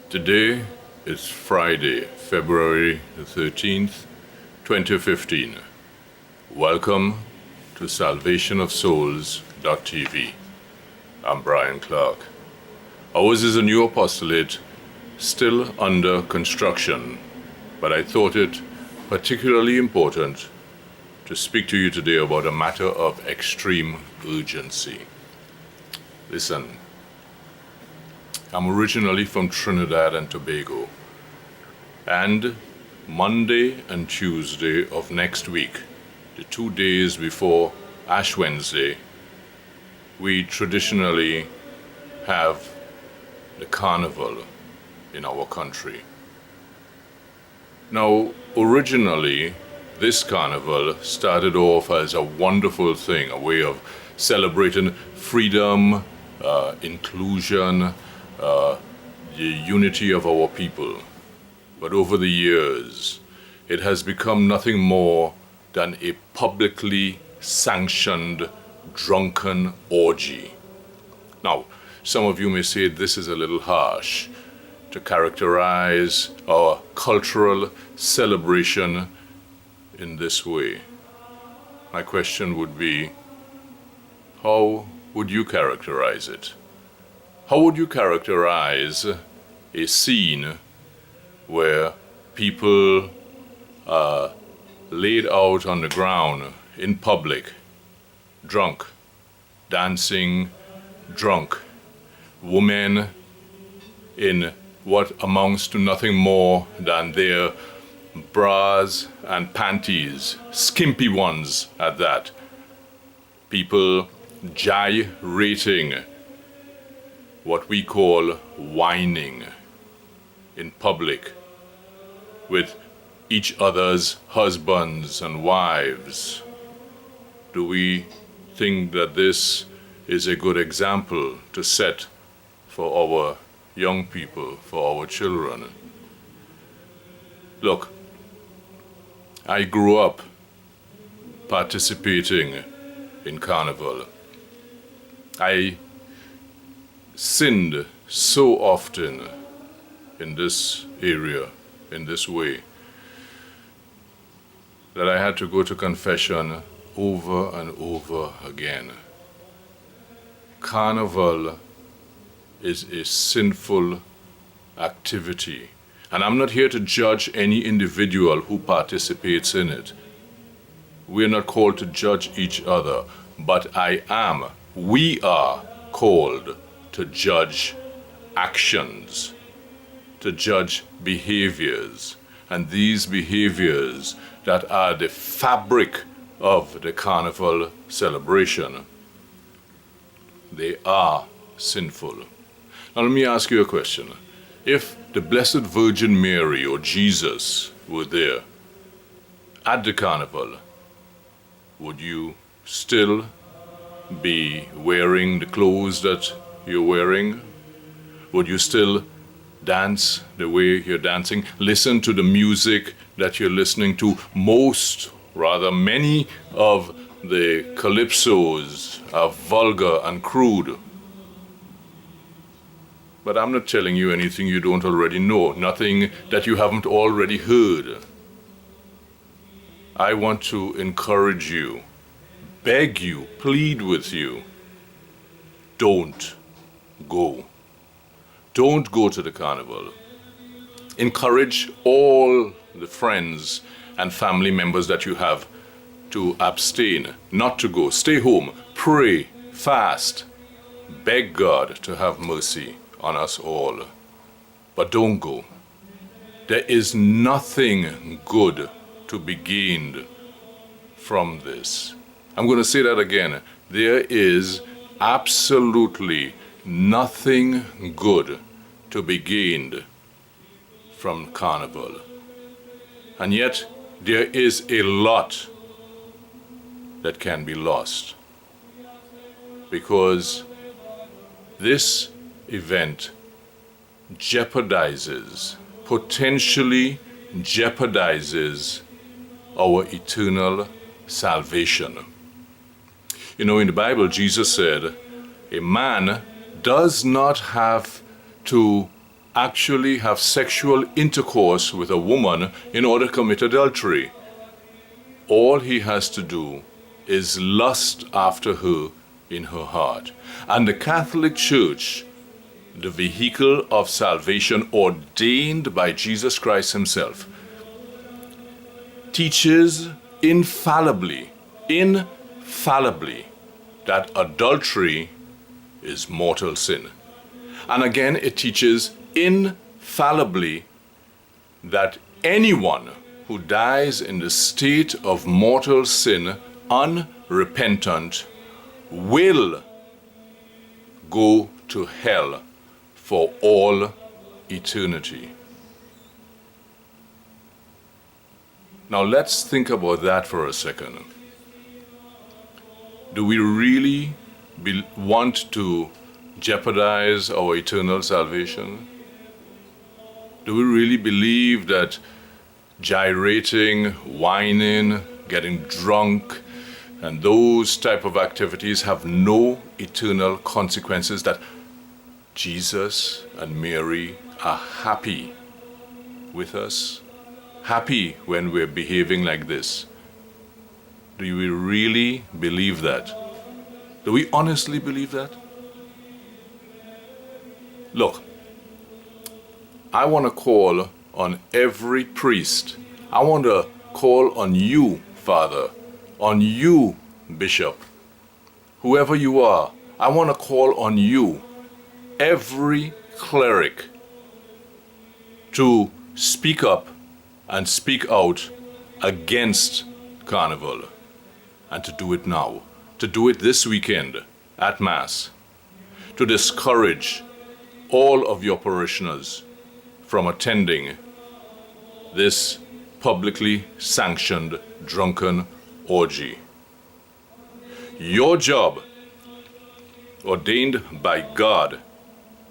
Today is Friday, February the 13th, 2015. Welcome to SalvationofSouls.tv. I'm Brian Clark. Ours is a new apostolate still under construction, but I thought it particularly important to speak to you today about a matter of extreme urgency. Listen. I'm originally from Trinidad and Tobago, and Monday and Tuesday of next week, the 2 days before Ash Wednesday, we traditionally have the carnival in our country. Now, originally, this carnival started off as a wonderful thing, a way of celebrating freedom, inclusion, the unity of our people. But over the years, it has become nothing more than a publicly sanctioned drunken orgy. Now, some of you may say this is a little harsh to characterize our cultural celebration in this way. My question would be, how would you characterize it? How would you characterize a scene where people are laid out on the ground in public, drunk, dancing drunk, women in what amounts to nothing more than their bras and panties, skimpy ones at that, people gyrating, what we call whining in public with each other's husbands and wives? Do we think that this is a good example to set for our young people, for our children? Look, I grew up participating in carnival. I sinned so often in this area, in this way, that I had to go to confession over and over again. Carnival is a sinful activity, and I'm not here to judge any individual who participates in it. We're not called to judge each other, but we are called to judge actions, to judge behaviors, and these behaviors that are the fabric of the carnival celebration, they are sinful. Now let me ask you a question. If the Blessed Virgin Mary or Jesus were there at the carnival, would you still be wearing the clothes that you're wearing? Would you still dance the way you're dancing? Listen to the music that you're listening to? Many of the calypsos are vulgar and crude. But I'm not telling you anything you don't already know, nothing that you haven't already heard. I want to encourage you, beg you, plead with you, don't go. Don't go to the carnival. Encourage all the friends and family members that you have to abstain, not to go. Stay home, pray, fast, beg God to have mercy on us all. But don't go. There is nothing good to be gained from this. I'm going to say that again. There is absolutely nothing good to be gained from carnival. And yet, there is a lot that can be lost, because this event potentially jeopardizes our eternal salvation. You know, in the Bible, Jesus said, a man does not have to actually have sexual intercourse with a woman in order to commit adultery. All he has to do is lust after her in her heart. And the Catholic Church, the vehicle of salvation ordained by Jesus Christ himself, teaches infallibly that adultery is mortal sin. And again, it teaches infallibly that anyone who dies in the state of mortal sin, unrepentant, will go to hell for all eternity. Now let's think about that for a second. Do we really want to jeopardize our eternal salvation? Do we really believe that gyrating, whining, getting drunk, and those type of activities have no eternal consequences, that Jesus and Mary are happy with us, happy when we're behaving like this? Do we really believe that? Do we honestly believe that? Look, I want to call on every priest. I want to call on you, Father, on you, Bishop, whoever you are. I want to call on you, every cleric, to speak up and speak out against Carnival, and to do it now, to do it this weekend at Mass, to discourage all of your parishioners from attending this publicly sanctioned drunken orgy. Your job, ordained by God,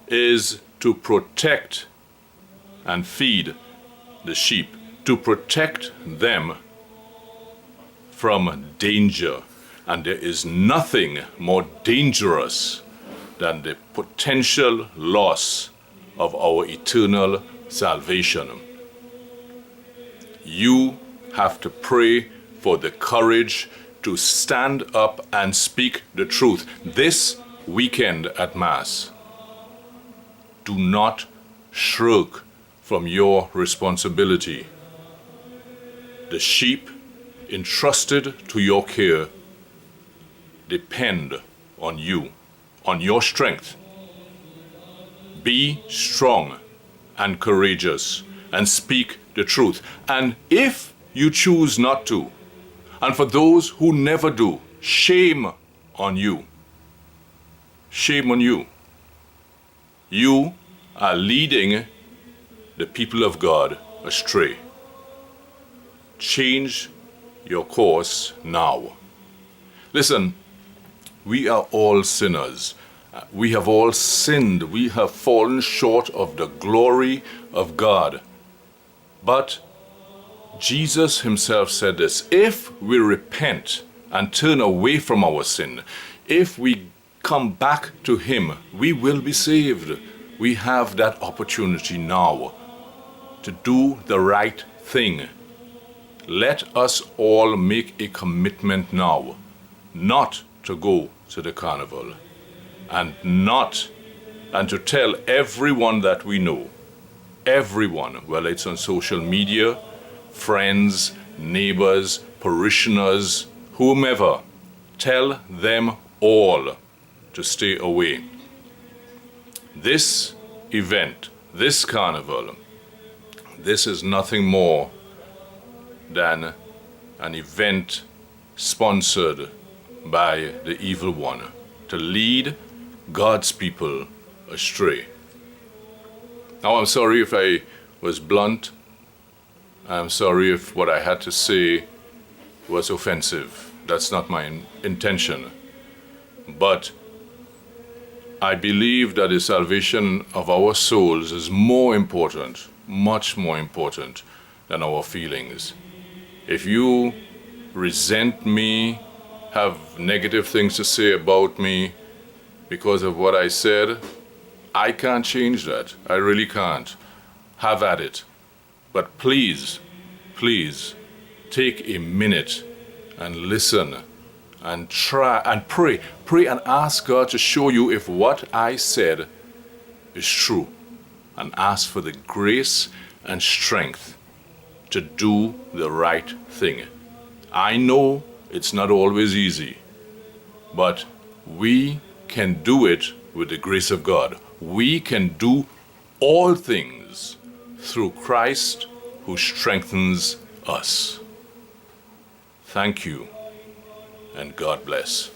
is to protect and feed the sheep, to protect them from danger. And there is nothing more dangerous than the potential loss of our eternal salvation. You have to pray for the courage to stand up and speak the truth this weekend at Mass. Do not shirk from your responsibility. The sheep entrusted to your care depend on you, on your strength. Be strong and courageous and speak the truth. And if you choose not to, and for those who never do, shame on you. Shame on you. You are leading the people of God astray. Change your course now. Listen, we are all sinners. We have all sinned. We have fallen short of the glory of God. But Jesus himself said this: if we repent and turn away from our sin, if we come back to him, we will be saved. We have that opportunity now to do the right thing. Let us all make a commitment now not to go to the carnival, and to tell everyone that we know, everyone, whether it's on social media, friends, neighbors, parishioners, whomever, tell them all to stay away. This event, this carnival, this is nothing more than an event sponsored by the evil one to lead God's people astray. Now, I'm sorry if I was blunt. I'm sorry if what I had to say was offensive. That's not my intention. But I believe that the salvation of our souls is more important, much more important than our feelings. If you resent me, have negative things to say about me because of what I said, I can't change that. I really can't. Have at it. But please, please, take a minute and listen and try and pray. Pray and ask God to show you if what I said is true. And ask for the grace and strength to do the right thing. I know it's not always easy, but we can do it with the grace of God. We can do all things through Christ who strengthens us. Thank you, and God bless.